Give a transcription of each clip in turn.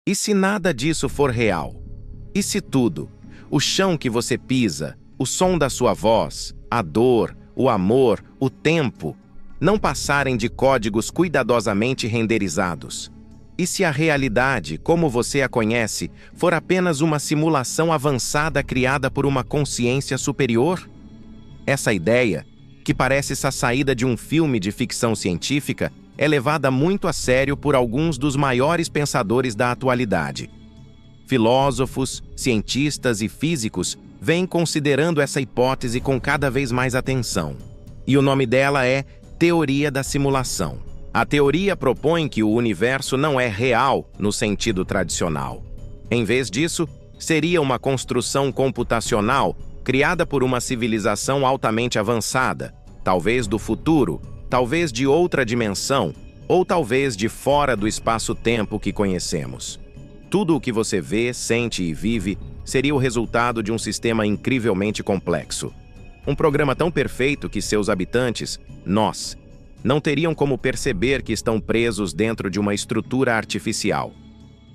E se nada disso for real? E se tudo, o chão que você pisa, o som da sua voz, a dor, o amor, o tempo, não passarem de códigos cuidadosamente renderizados? E se a realidade, como você a conhece, for apenas uma simulação avançada criada por uma consciência superior? Essa ideia, que parece essa saída de um filme de ficção científica, é levada muito a sério por alguns dos maiores pensadores da atualidade. Filósofos, cientistas e físicos vêm considerando essa hipótese com cada vez mais atenção. E o nome dela é Teoria da Simulação. A teoria propõe que o universo não é real no sentido tradicional. Em vez disso, seria uma construção computacional criada por uma civilização altamente avançada, talvez do futuro, talvez de outra dimensão, ou talvez de fora do espaço-tempo que conhecemos. Tudo o que você vê, sente e vive seria o resultado de um sistema incrivelmente complexo. Um programa tão perfeito que seus habitantes, nós, não teriam como perceber que estão presos dentro de uma estrutura artificial.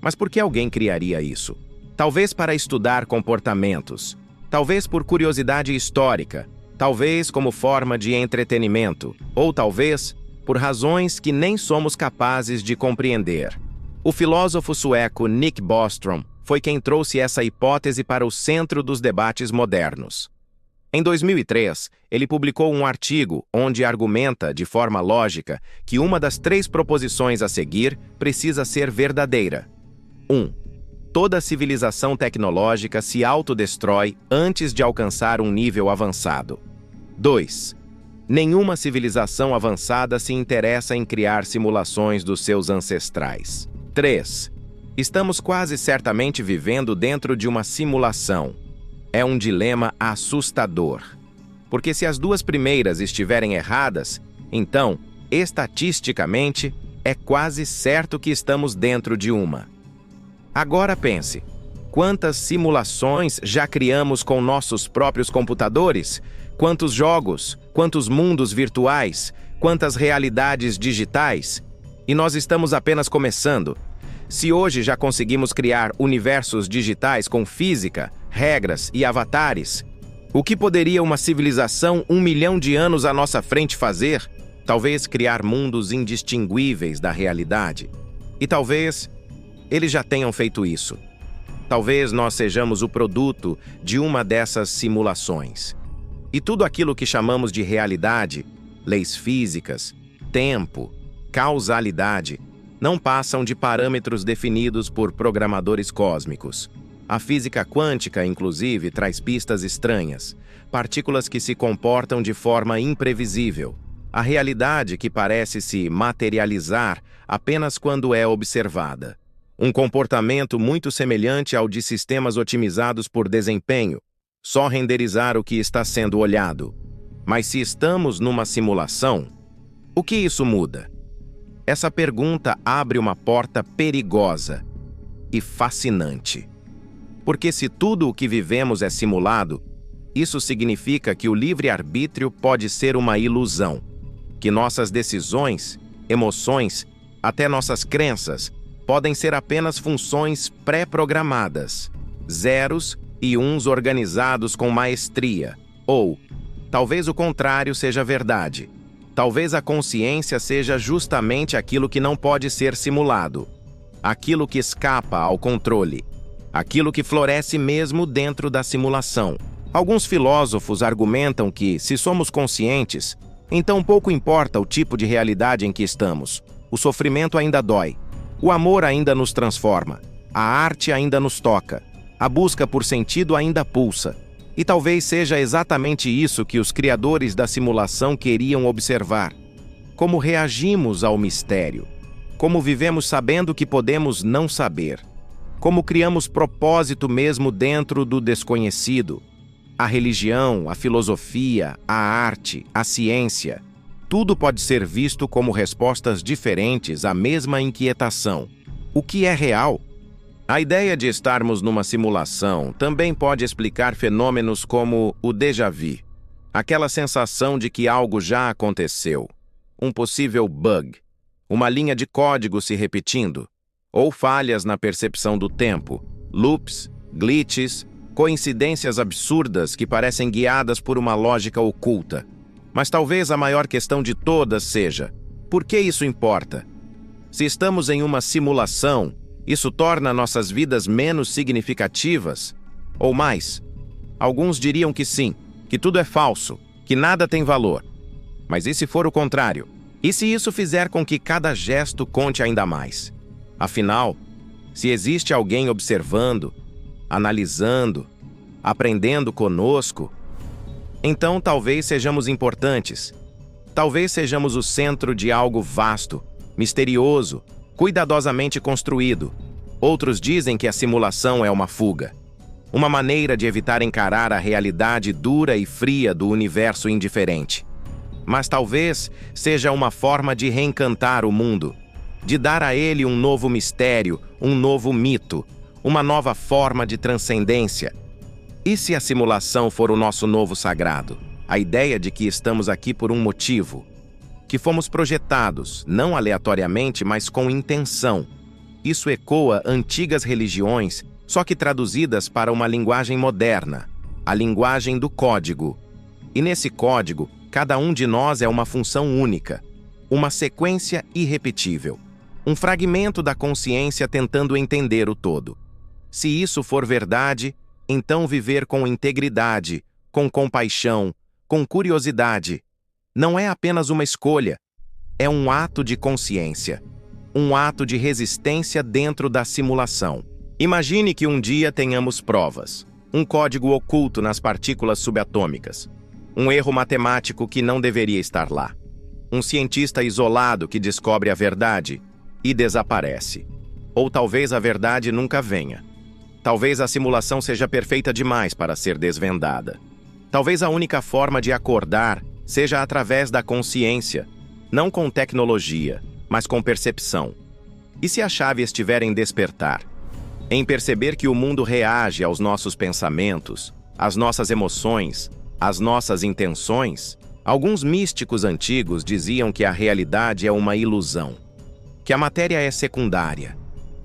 Mas por que alguém criaria isso? Talvez para estudar comportamentos, talvez por curiosidade histórica, talvez como forma de entretenimento, ou talvez por razões que nem somos capazes de compreender. O filósofo sueco Nick Bostrom foi quem trouxe essa hipótese para o centro dos debates modernos. Em 2003, ele publicou um artigo onde argumenta, de forma lógica, que uma das 3 proposições a seguir precisa ser verdadeira. 1. Toda civilização tecnológica se autodestrói antes de alcançar um nível avançado. 2. Nenhuma civilização avançada se interessa em criar simulações dos seus ancestrais. 3. Estamos quase certamente vivendo dentro de uma simulação. É um dilema assustador. Porque se as 2 primeiras estiverem erradas, então, estatisticamente, é quase certo que estamos dentro de uma. Agora pense, quantas simulações já criamos com nossos próprios computadores? Quantos jogos, quantos mundos virtuais, quantas realidades digitais? E nós estamos apenas começando. Se hoje já conseguimos criar universos digitais com física, regras e avatares, o que poderia uma civilização 1 milhão de anos à nossa frente fazer? Talvez criar mundos indistinguíveis da realidade. E talvez eles já tenham feito isso. Talvez nós sejamos o produto de uma dessas simulações. E tudo aquilo que chamamos de realidade, leis físicas, tempo, causalidade, não passam de parâmetros definidos por programadores cósmicos. A física quântica, inclusive, traz pistas estranhas, partículas que se comportam de forma imprevisível. A realidade que parece se materializar apenas quando é observada. Um comportamento muito semelhante ao de sistemas otimizados por desempenho, só renderizar o que está sendo olhado. Mas se estamos numa simulação, o que isso muda? Essa pergunta abre uma porta perigosa e fascinante. Porque se tudo o que vivemos é simulado, isso significa que o livre-arbítrio pode ser uma ilusão, que nossas decisões, emoções, até nossas crenças, podem ser apenas funções pré-programadas, zeros e uns organizados com maestria. Ou, talvez o contrário seja verdade. Talvez a consciência seja justamente aquilo que não pode ser simulado, aquilo que escapa ao controle, aquilo que floresce mesmo dentro da simulação. Alguns filósofos argumentam que, se somos conscientes, então pouco importa o tipo de realidade em que estamos. O sofrimento ainda dói, o amor ainda nos transforma, a arte ainda nos toca, a busca por sentido ainda pulsa. E talvez seja exatamente isso que os criadores da simulação queriam observar. Como reagimos ao mistério. Como vivemos sabendo que podemos não saber. Como criamos propósito mesmo dentro do desconhecido. A religião, a filosofia, a arte, a ciência. Tudo pode ser visto como respostas diferentes à mesma inquietação. O que é real? A ideia de estarmos numa simulação também pode explicar fenômenos como o déjà vu, aquela sensação de que algo já aconteceu, um possível bug, uma linha de código se repetindo, ou falhas na percepção do tempo, loops, glitches, coincidências absurdas que parecem guiadas por uma lógica oculta. Mas talvez a maior questão de todas seja: por que isso importa? Se estamos em uma simulação, isso torna nossas vidas menos significativas? Ou mais? Alguns diriam que sim, que tudo é falso, que nada tem valor. Mas e se for o contrário? E se isso fizer com que cada gesto conte ainda mais? Afinal, se existe alguém observando, analisando, aprendendo conosco, então talvez sejamos importantes. Talvez sejamos o centro de algo vasto, misterioso, cuidadosamente construído. Outros dizem que a simulação é uma fuga, uma maneira de evitar encarar a realidade dura e fria do universo indiferente. Mas talvez seja uma forma de reencantar o mundo, de dar a ele um novo mistério, um novo mito, uma nova forma de transcendência. E se a simulação for o nosso novo sagrado? A ideia de que estamos aqui por um motivo, que fomos projetados, não aleatoriamente, mas com intenção. Isso ecoa antigas religiões, só que traduzidas para uma linguagem moderna, a linguagem do código. E nesse código, cada um de nós é uma função única, uma sequência irrepetível, um fragmento da consciência tentando entender o todo. Se isso for verdade, então viver com integridade, com compaixão, com curiosidade, não é apenas uma escolha, é um ato de consciência, um ato de resistência dentro da simulação. Imagine que um dia tenhamos provas, um código oculto nas partículas subatômicas, um erro matemático que não deveria estar lá, um cientista isolado que descobre a verdade e desaparece. Ou talvez a verdade nunca venha. Talvez a simulação seja perfeita demais para ser desvendada. Talvez a única forma de acordar seja através da consciência, não com tecnologia, mas com percepção. E se a chave estiver em despertar, em perceber que o mundo reage aos nossos pensamentos, às nossas emoções, às nossas intenções? Alguns místicos antigos diziam que a realidade é uma ilusão, que a matéria é secundária,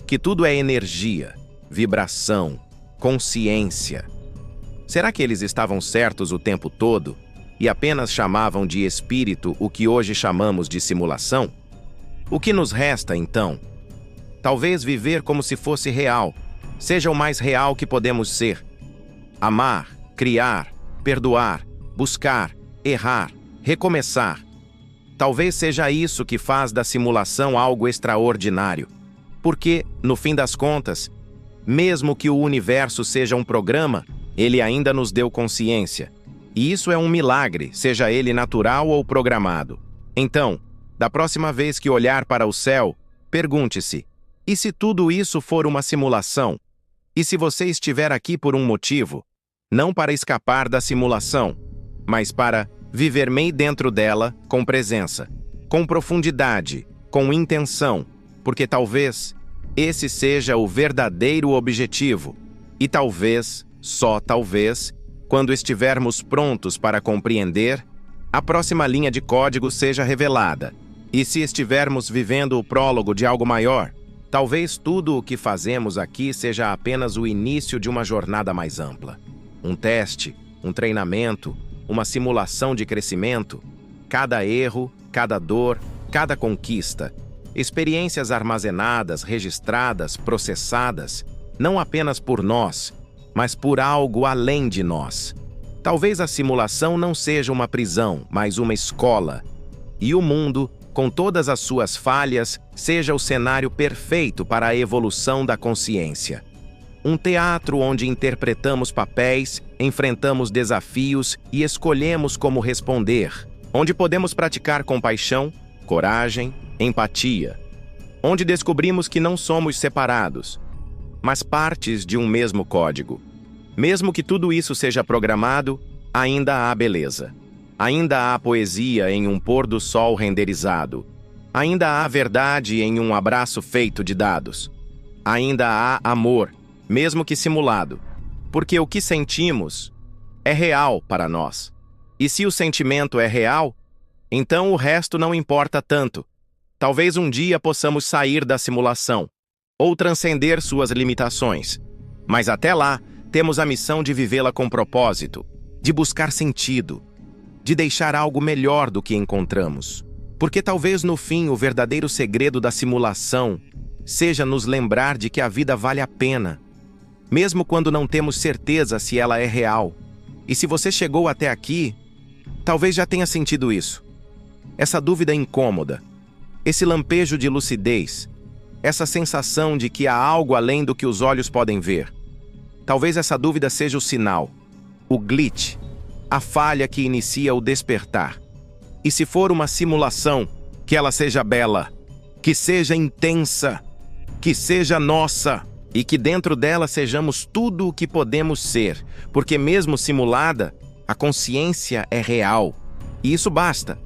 que tudo é energia, vibração, consciência. Será que eles estavam certos o tempo todo e apenas chamavam de espírito o que hoje chamamos de simulação? O que nos resta, então? Talvez viver como se fosse real, seja o mais real que podemos ser. Amar, criar, perdoar, buscar, errar, recomeçar. Talvez seja isso que faz da simulação algo extraordinário. Porque, no fim das contas, mesmo que o universo seja um programa, ele ainda nos deu consciência. E isso é um milagre, seja ele natural ou programado. Então, da próxima vez que olhar para o céu, pergunte-se: e se tudo isso for uma simulação? E se você estiver aqui por um motivo? Não para escapar da simulação, mas para viver meio dentro dela com presença, com profundidade, com intenção, porque talvez esse seja o verdadeiro objetivo. E talvez, só talvez, quando estivermos prontos para compreender, a próxima linha de código seja revelada. E se estivermos vivendo o prólogo de algo maior, talvez tudo o que fazemos aqui seja apenas o início de uma jornada mais ampla. Um teste, um treinamento, uma simulação de crescimento. Cada erro, cada dor, cada conquista. Experiências armazenadas, registradas, processadas, não apenas por nós, mas por algo além de nós. Talvez a simulação não seja uma prisão, mas uma escola. E o mundo, com todas as suas falhas, seja o cenário perfeito para a evolução da consciência. Um teatro onde interpretamos papéis, enfrentamos desafios e escolhemos como responder. Onde podemos praticar compaixão, coragem, empatia. Onde descobrimos que não somos separados, mas partes de um mesmo código. Mesmo que tudo isso seja programado, ainda há beleza. Ainda há poesia em um pôr do sol renderizado. Ainda há verdade em um abraço feito de dados. Ainda há amor, mesmo que simulado, porque o que sentimos é real para nós. E se o sentimento é real, então o resto não importa tanto. Talvez um dia possamos sair da simulação, ou transcender suas limitações. Mas até lá, temos a missão de vivê-la com propósito, de buscar sentido, de deixar algo melhor do que encontramos. Porque talvez no fim o verdadeiro segredo da simulação seja nos lembrar de que a vida vale a pena, mesmo quando não temos certeza se ela é real. E se você chegou até aqui, talvez já tenha sentido isso. Essa dúvida incômoda, esse lampejo de lucidez, essa sensação de que há algo além do que os olhos podem ver. Talvez essa dúvida seja o sinal, o glitch, a falha que inicia o despertar. E se for uma simulação, que ela seja bela, que seja intensa, que seja nossa, e que dentro dela sejamos tudo o que podemos ser, porque mesmo simulada, a consciência é real. E isso basta.